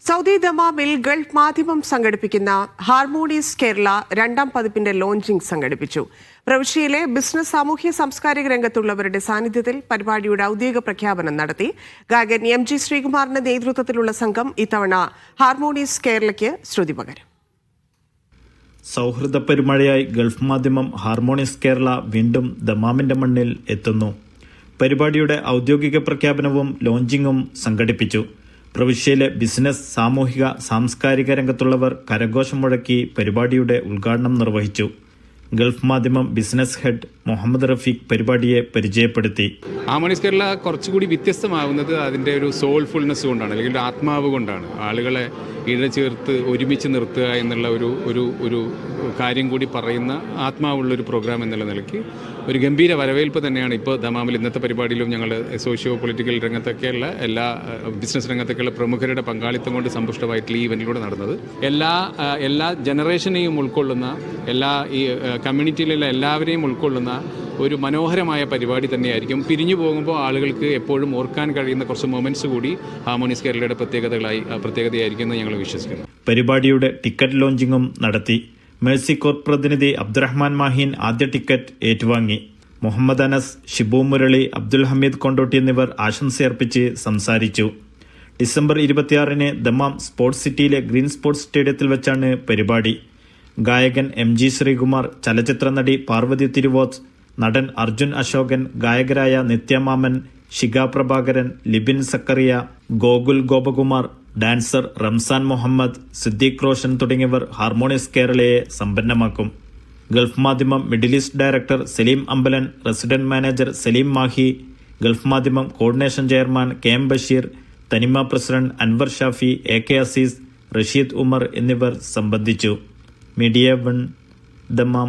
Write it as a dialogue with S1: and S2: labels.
S1: Saudi ദമാമിൽ Gulf മാധ്യമം സംഘടിപ്പിക്കുന്ന ഹാർമോണീസ് കേരള രണ്ടാം പതിപ്പിന്റെ ലോഞ്ചിംഗ് സംഘടിപ്പിച്ചു. പ്രവിശ്യയിലെ ബിസിനസ്, സാമൂഹ്യ സാംസ്കാരിക രംഗത്തുള്ളവരുടെ സാന്നിധ്യത്തിൽ പരിപാടിയുടെ ഔദ്യോഗിക പ്രഖ്യാപനം നടത്തി. ഗായകൻ MG ശ്രീകുമാറിന്റെ നേതൃത്വത്തിലുള്ള സംഘം ഇത്തവണ ഹാർമോണീസ് കേരളയ്ക്ക് ശ്രുതി പകരും.
S2: സൗഹൃദ പെരുമഴയായി ഗൾഫ് മാധ്യമം ഹാർമോണീസ് കേരള വീണ്ടും ദമാമിന്റെ മണ്ണിൽ എത്തുന്നു. പരിപാടിയുടെ ഔദ്യോഗിക പ്രഖ്യാപനവും ലോഞ്ചിങ്ങും സംഘടിപ്പിച്ചു. പ്രവിശ്യയിലെ ബിസിനസ്, സാമൂഹിക സാംസ്കാരിക രംഗത്തുള്ളവർ കരഘോഷം മുഴക്കി പരിപാടിയുടെ ഉദ്ഘാടനം നിർവഹിച്ചു. ഗൾഫ് മാധ്യമം ബിസിനസ് ഹെഡ് മുഹമ്മദ് റഫീഖ് പരിപാടിയെ പരിചയപ്പെടുത്തി.
S3: ഹാർമോണീസ് കേരള കുറച്ചുകൂടി വ്യത്യസ്തമാകുന്നത് അതിൻ്റെ ഒരു സോൾഫുൾനെസ് കൊണ്ടാണ്, അല്ലെങ്കിൽ ആത്മാവ് കൊണ്ടാണ്. ആളുകളെ ഇഴചേർത്ത് ഒരുമിച്ച് നിർത്തുക എന്നുള്ള ഒരു കാര്യം കൂടി പറയുന്ന ആത്മാവുള്ളൊരു പ്രോഗ്രാം എന്നുള്ള നിലയ്ക്ക് ഒരു ഗംഭീര വരവേൽപ്പ് തന്നെയാണ് ഇപ്പോൾ ദമാമിൽ ഇന്നത്തെ പരിപാടിയിലും ഞങ്ങൾ സോഷ്യോ പൊളിറ്റിക്കൽ രംഗത്തൊക്കെയുള്ള ബിസിനസ് രംഗത്തൊക്കെയുള്ള പ്രമുഖരുടെ പങ്കാളിത്തം കൊണ്ട് സമ്പുഷ്ടമായിട്ടുള്ള ഈ ഇവന്റിലൂടെ നടന്നത്. എല്ലാ ജനറേഷനെയും ഉൾക്കൊള്ളുന്ന, ഈ കമ്മ്യൂണിറ്റിയിലുള്ള എല്ലാവരെയും ഉൾക്കൊള്ളുന്ന ഒരു മനോഹരമായ പരിപാടി തന്നെയായിരിക്കും. പിരിഞ്ഞു പോകുമ്പോൾ ആളുകൾക്ക് എപ്പോഴും ഓർക്കാൻ കഴിയുന്ന കുറച്ച് മൊമെന്റ്സ് കൂടി ഹാർമോണീസ് കേരളയുടെ പ്രത്യേകതയായിരിക്കും എന്ന് ഞങ്ങൾ വിശ്വസിക്കുന്നു.
S2: പരിപാടിയുടെ ടിക്കറ്റ് ലോഞ്ചിങ്ങും നടത്തി. മേഴ്സി കോർപ്പ് പ്രതിനിധി അബ്ദുറഹ്മാൻ മാഹീൻ ആദ്യ ടിക്കറ്റ് ഏറ്റുവാങ്ങി. മുഹമ്മദ് അനസ്, ഷിബു മുരളി, അബ്ദുൽ ഹമീദ് കൊണ്ടോട്ടി എന്നിവർ ആശംസയർപ്പിച്ച് സംസാരിച്ചു. ഡിസംബർ 26 ദമാം സ്പോർട്സ് സിറ്റിയിലെ ഗ്രീൻ സ്പോർട്സ് സ്റ്റേഡിയത്തിൽ വെച്ചാണ് പരിപാടി. ഗായകൻ MG ശ്രീകുമാർ, ചലച്ചിത്ര നടി പാർവതി തിരുവോത്ത്, നടൻ അർജുൻ അശോകൻ, ഗായകരായ നിത്യമാമൻ, ഷിഗ പ്രഭാകരൻ, ലിബിൻ സക്കറിയ, ഗോകുൽ ഗോപകുമാർ, ഡാൻസർ റംസാൻ മുഹമ്മദ്, സിദ്ദീഖ് റോഷൻ തുടങ്ങിയവർ ഹാർമോണീസ് കേരളയെ സമ്പന്നമാക്കും. Gulf Madhyamam middle east director Saleem Ambalan, resident manager Saleem Mahi, Gulf Madhyamam coordination chairman KM Basheer, Thanima president Anwar Shafi, AK Azeez, Rasheed Umar എന്നിവർ സംബന്ധിച്ചു. Media 1 Dammam.